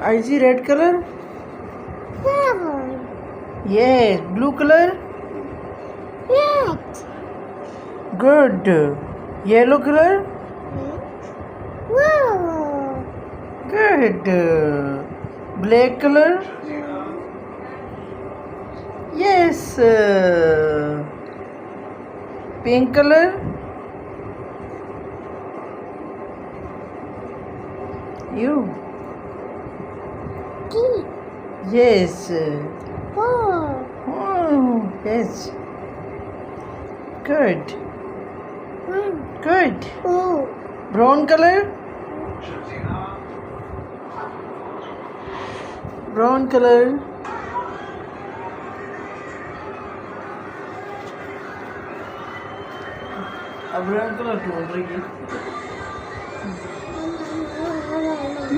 I see red color. Flower. Yes. Blue color. Red. Good. Yellow color. Wow. Good. Black color. Yes. Pink color. You. Key. Yes. Four. Oh, yes. Good. One. Good. Two. Brown color. Brown color. अब brown color ढूंढ रही है